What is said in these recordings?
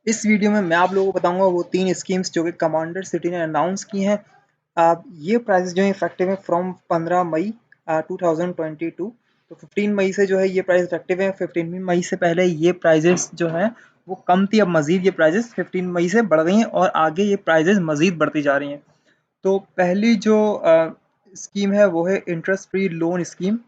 इस वीडियो में मैं आप लोगों को बताऊंगा वो 3 स्कीम्स जो कि कमांडर सिटी ने अनाउंस की हैं। ये प्राइसेस जो है इफेक्टिव है फ्रॉम 15 मई 2022। तो 15 मई से जो है ये प्राइस इफेक्टिव है। 15 मई से पहले ये प्राइजेस जो है वो कम थी, अब मजीद ये प्राइजेस 15 मई से बढ़ गई हैं और आगे ये प्राइजेस मजीद बढ़ती जा रही हैं। तो पहली जो स्कीम है वो है इंटरेस्ट फ्री लोन स्कीम।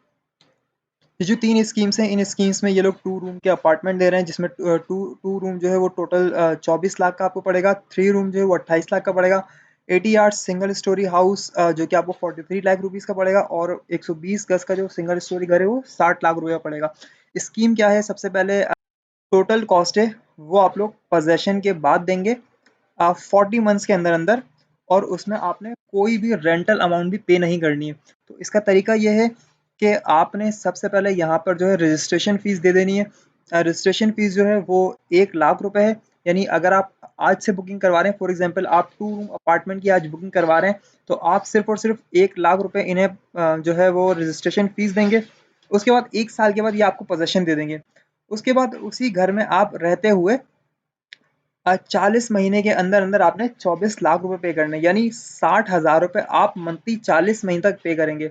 ये जो 3 स्कीम्स हैं, इन स्कीम्स में ये लोग 2 रूम के अपार्टमेंट दे रहे हैं, जिसमें टू टू रूम जो है वो टोटल 24 लाख का आपको पड़ेगा। 3 रूम जो है वो 28 लाख का पड़ेगा। 80 यार्ड सिंगल स्टोरी हाउस जो कि आपको 43 लाख रुपीस का पड़ेगा, और 120 गज का जो सिंगल स्टोरी घर है वो 60 लाख रुपये का पड़ेगा। स्कीम क्या है? सबसे पहले टोटल कॉस्ट है वो आप लोग पोजेसन के बाद देंगे 40 मंथ्स के अंदर अंदर, और उसमें आपने कोई भी रेंटल अमाउंट भी पे नहीं करनी है। तो इसका तरीका यह है कि आपने सबसे पहले यहाँ पर जो है रजिस्ट्रेशन फ़ीस दे देनी है। रजिस्ट्रेशन फ़ीस जो है वो 1 लाख रुपए है। यानी अगर आप आज से बुकिंग करवा रहे हैं, फॉर एग्जांपल आप 2 रूम अपार्टमेंट की आज बुकिंग करवा रहे हैं, तो आप सिर्फ़ और सिर्फ 1 लाख रुपए इन्हें जो है वो रजिस्ट्रेशन फ़ीस देंगे। उसके बाद 1 साल के बाद ये आपको पोज़ेशन दे देंगे। उसके बाद उसी घर में आप रहते हुए 40 महीने के अंदर अंदर आपने 24 लाख रुपए पे करने, यानी 60,000 रुपए आप मंथली 40 महीने तक पे करेंगे।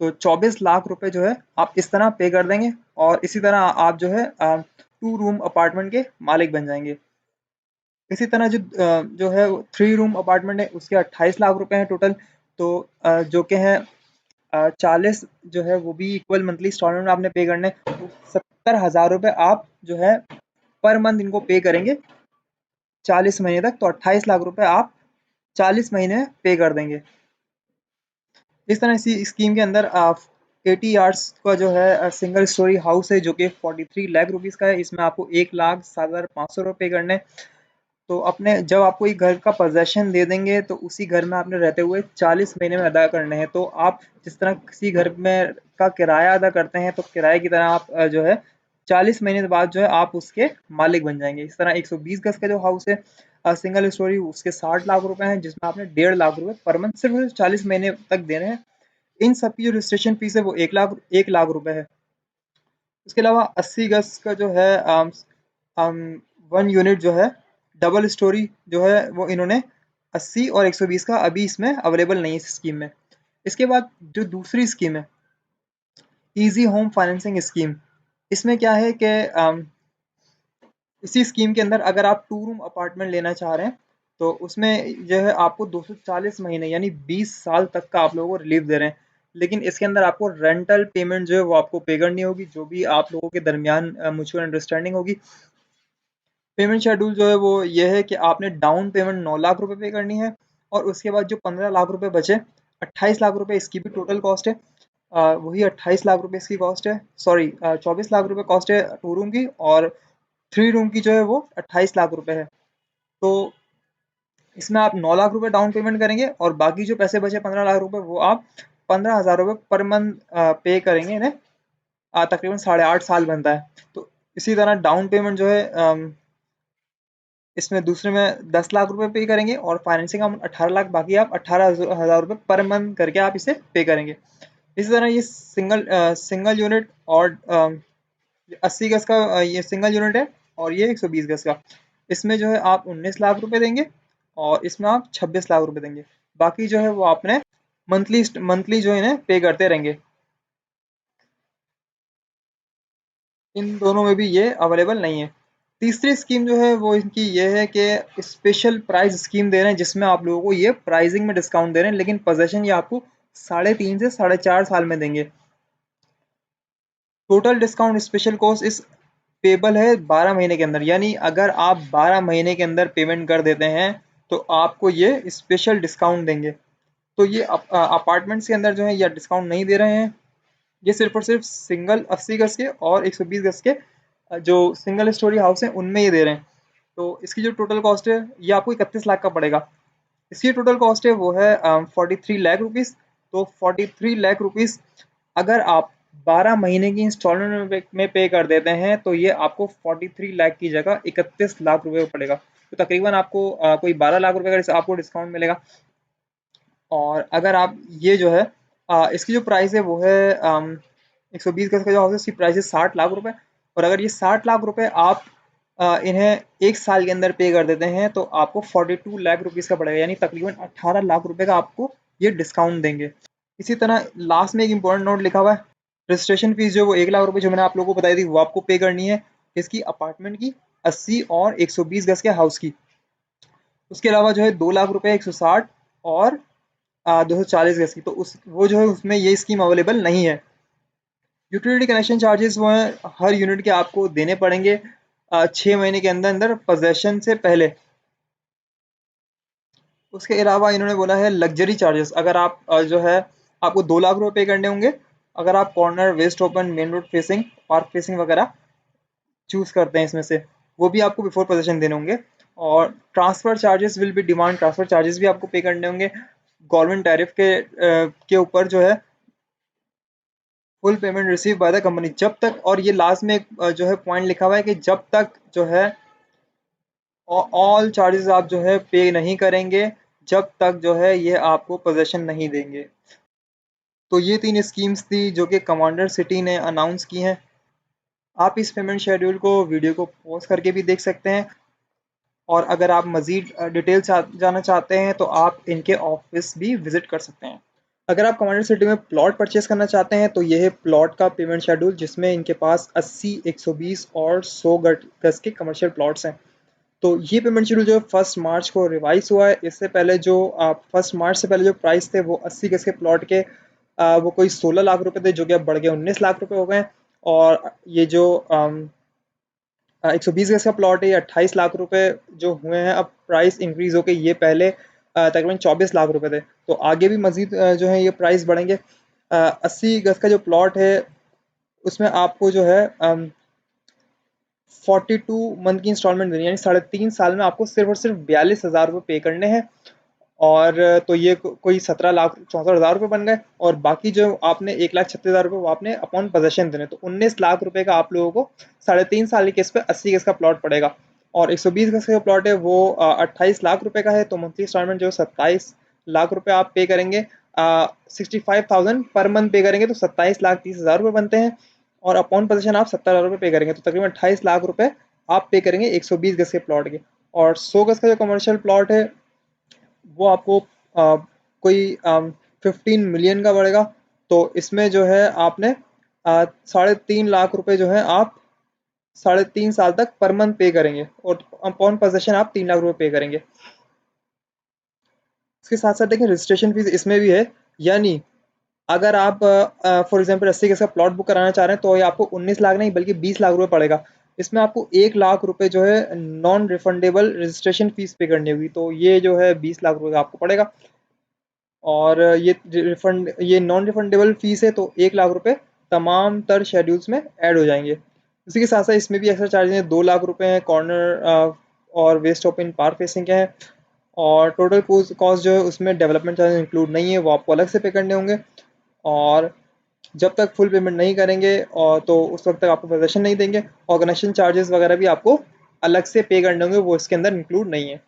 तो 24 लाख रुपए जो है आप इस तरह पे कर देंगे, और इसी तरह आप जो है 2 रूम अपार्टमेंट के मालिक बन जाएंगे। इसी तरह जो है 3 रूम अपार्टमेंट है उसके 28 लाख रुपए हैं टोटल। तो जो कि है 40 जो है वो भी इक्वल मंथली इंस्टॉलमेंट में आपने पे करने, तो 70,000 रुपए आप जो है पर मंथ इनको पे करेंगे 40 महीने तक। तो 28 लाख रुपए आप 40 महीने में पे कर देंगे। इस तरह इसी स्कीम के अंदर 80 यार्ड्स का जो है सिंगल स्टोरी हाउस है जो कि 43 लाख रुपीस का है। इसमें आपको 1,07,500 रुपये करने। तो अपने जब आपको ये घर का पोजेसन दे देंगे तो उसी घर में आपने रहते हुए 40 महीने में अदा करने हैं। तो आप जिस तरह किसी घर में का किराया अदा करते हैं, तो किराए की तरह आप जो है 40 महीने के बाद जो है आप उसके मालिक बन जाएंगे। इस तरह 120 गज का जो हाउस है सिंगल स्टोरी, उसके 60 लाख रुपए हैं, जिसमें आपने 1.5 लाख रुपए पर मंथ सिर्फ 40 महीने तक देने हैं। इन सब की जो रजिस्ट्रेशन फीस है वो 1 लाख रुपए है। उसके अलावा 80 गज का जो है 1 यूनिट जो है डबल स्टोरी जो है वो इन्होंने 80 और 120 का अभी इसमें अवेलेबल नहीं है इस स्कीम में। इसके बाद जो दूसरी स्कीम है इजी होम फाइनेंसिंग स्कीम, इसमें क्या है कि इसी स्कीम के अंदर अगर आप 2 रूम अपार्टमेंट लेना चाह रहे हैं, तो उसमें जो है आपको 240 महीने यानी 20 साल तक का आप लोगों को रिलीफ दे रहे हैं। लेकिन इसके अंदर आपको रेंटल पेमेंट जो है वो आपको पे करनी होगी, जो भी आप लोगों के दरमियान म्यूचुअल अंडरस्टैंडिंग होगी। पेमेंट शेड्यूल जो है वो ये है कि आपने डाउन पेमेंट 9 लाख रुपए पे करनी है, और उसके बाद जो 15 लाख रुपए बचे, 28 लाख रुपए इसकी भी टोटल कॉस्ट है। वही 28 लाख रुपए इसकी कॉस्ट है, सॉरी 24 लाख रुपए कॉस्ट है 2 रूम की, और 3 रूम की जो है वो 28 लाख रुपए है। तो इसमें आप 9 लाख रुपए डाउन पेमेंट करेंगे, और बाकी जो पैसे बचे 15 लाख रुपए वो आप 15,000 रुपए पर मंथ पे करेंगे इन्हें। तकरीबन 8.5 साल बनता है। तो इसी तरह डाउन पेमेंट जो है इसमें दूसरे में 10 लाख रुपए पे करेंगे, और फाइनेंसिंग अमाउंट 18 लाख, बाकी आप 18,000 रुपए पर मंथ करके आप इसे पे करेंगे। इसी तरह ये सिंगल यूनिट और 80 गज का ये सिंगल यूनिट है, और ये 120 गज का, इसमें जो है आप 19 लाख रुपए देंगे, और इसमें आप 26 लाख रुपए देंगे। बाकी जो है वो आपने मंथली मंथली जो इन्हें पे करते रहेंगे। इन दोनों में भी ये अवेलेबल नहीं है। तीसरी स्कीम जो है वो इनकी ये है कि स्पेशल प्राइस स्कीम दे रहे हैं, जिसमें आप लोगों को ये प्राइसिंग में डिस्काउंट दे रहे हैं, लेकिन पोजेसन ये आपको 3.5 से 4.5 साल में देंगे। टोटल डिस्काउंट स्पेशल कॉस्ट इस पेबल है 12 महीने के अंदर, यानी अगर आप 12 महीने के अंदर पेमेंट कर देते हैं तो आपको ये स्पेशल डिस्काउंट देंगे। तो ये अपार्टमेंट्स के अंदर जो है ये डिस्काउंट नहीं दे रहे हैं। ये सिर्फ और सिर्फ सिंगल 80 गज के और 120 गज के जो सिंगल स्टोरी हाउस है उनमें ये दे रहे हैं। तो इसकी जो टोटल कॉस्ट है ये आपको 31 लाख का पड़ेगा। इसकी टोटल कॉस्ट है वो है 43 लाख रुपीज़। तो 43 लाख रुपीज़ अगर आप 12 महीने की इंस्टॉलमेंट में पे कर देते हैं, तो ये आपको 43 लाख की जगह 31 लाख रुपए पड़ेगा। तो तकरीबन आपको कोई 12 लाख रुपए का आपको डिस्काउंट मिलेगा। और अगर आप ये जो है इसकी जो प्राइस है वो है 120 गज का जो हाउस है, इसकी प्राइस है 60 लाख रुपए। और अगर ये 60 लाख रुपए आप इन्हें 1 साल के अंदर पे कर देते हैं तो आपको 42 लाख रुपीज़ का पड़ेगा, यानी तकरीबन 18 लाख रुपए का आपको ये डिस्काउंट देंगे। इसी तरह लास्ट में एक इम्पोर्टेंट नोट लिखा हुआ है, रजिस्ट्रेशन फीस जो वो 1 लाख रुपए जो मैंने आप लोगों को बताई थी वो आपको पे करनी है, इसकी अपार्टमेंट की 80 और 120 गज के हाउस की। उसके अलावा जो है 2 लाख रुपए 160 और 240 गज की, तो उस वो जो है उसमें ये स्कीम अवेलेबल नहीं है। यूटिलिटी कनेक्शन चार्जेस वो हैं हर यूनिट के आपको देने पड़ेंगे 6 महीने के अंदर अंदर पोजेसन से पहले। उसके अलावा इन्होंने बोला है लग्जरी चार्जेस, अगर आप जो है आपको 2 लाख रुपए पे करने होंगे अगर आप corner, waste open, main road facing, park facing वगैरह चूज करते हैं इसमें से, वो भी आपको बिफोर पोजेसन देने होंगे। और transfer charges will be demand transfer charges भी आपको पे करने होंगे गवर्नमेंट टैरिफ के ऊपर जो है full payment receive by the company, जब तक, और ये लास्ट में एक जो है पॉइंट लिखा हुआ है कि जब तक जो है ऑल चार्जेस आप जो है पे नहीं करेंगे, जब तक जो है ये आपको पोजेसन नहीं देंगे। तो ये 3 स्कीम्स थी जो कि कमांडर सिटी ने अनाउंस की हैं। आप इस पेमेंट शेड्यूल को वीडियो को पॉज करके भी देख सकते हैं, और अगर आप मज़ीद डिटेल जानना चाहते हैं तो आप इनके ऑफिस भी विज़िट कर सकते हैं। अगर आप कमांडर सिटी में प्लॉट परचेज़ करना चाहते हैं तो ये है प्लॉट का पेमेंट शेड्यूल, जिसमें इनके पास 80, 120 और 100 गज के कमर्शियल प्लॉट्स हैं। तो ये पेमेंट शेड्यूल जो है 1 मार्च को रिवाइज़ हुआ है। इससे पहले जो 1 मार्च से पहले जो प्राइस थे वो 80 गज के प्लॉट के वो कोई 16 लाख रुपए थे, जो कि अब बढ़ गए 19 लाख रुपए हो गए हैं। और ये जो 120 गज का प्लॉट है ये 28 लाख रुपए जो हुए हैं, अब प्राइस इंक्रीज होके ये पहले तकरीबन 24 लाख रुपए थे। तो आगे भी मजीद जो है ये प्राइस बढ़ेंगे। 80 गज का जो प्लॉट है उसमें आपको जो है 42 मंथ की इंस्टॉलमेंट देनी है, यानी 3.5 साल में आपको सिर्फ और सिर्फ 42,000 रुपये पे करने हैं। और तो ये कोई 17,64,000 रुपये बन गए, और बाकी जो आपने 1,36,000 रुपये वो आपने अपॉन पोजेसन देने, तो 19 लाख रुपए का आप लोगों को 3.5 साल की किस्त पे 80 गज का प्लॉट पड़ेगा। और 120 गज का प्लॉट है वो 28 लाख रुपए का है, तो मंथली इंस्टॉलमेंट जो 27 लाख रुपए आप पे करेंगे, 65,000 पर मंथ पे करेंगे तो 27,30,000 रुपये बनते हैं। और अपॉन पोजेसन आप 70 लाख रुपये पे करेंगे तो तकरीबन 28 लाख रुपए आप पे करेंगे 120 गज के प्लॉट के। और 100 गज का जो कमर्शियल प्लॉट है वो आपको कोई 15 मिलियन का पड़ेगा। तो इसमें जो है आपने 3.5 लाख रुपए जो है आप 3.5 साल तक पर मंथ पे करेंगे, और अपॉन पोजेसन आप 3 लाख रुपए पे करेंगे। इसके साथ साथ देखें रजिस्ट्रेशन फीस इसमें भी है, यानी अगर आप फॉर एग्जांपल 80 गज का प्लॉट बुक कराना चाह रहे हैं तो ये आपको 19 लाख नहीं बल्कि 20 लाख रुपए पड़ेगा। इसमें आपको 1 लाख रुपए जो है नॉन रिफंडेबल रजिस्ट्रेशन फीस पे करनी होगी, तो ये जो है 20 लाख रुपए का आपको पड़ेगा। और ये नॉन रिफंडेबल फीस है, तो 1 लाख रुपए तमाम तर शेड्यूल्स में ऐड हो जाएंगे। इसी के साथ साथ इसमें भी एक्स्ट्रा चार्जेस हैं, 2 लाख रुपए हैं कॉर्नर और वेस्ट ओपन पार्क फेसिंग के हैं। और टोटल कॉस्ट जो है उसमें डेवलपमेंट चार्जेस इंक्लूड नहीं है, वो आपको अलग से पे करने होंगे। और जब तक फुल पेमेंट नहीं करेंगे और तो उस वक्त तक आपको पोजेसन नहीं देंगे, और कनेक्शन चार्जेस वगैरह भी आपको अलग से पे करने होंगे, वो इसके अंदर इंक्लूड नहीं है।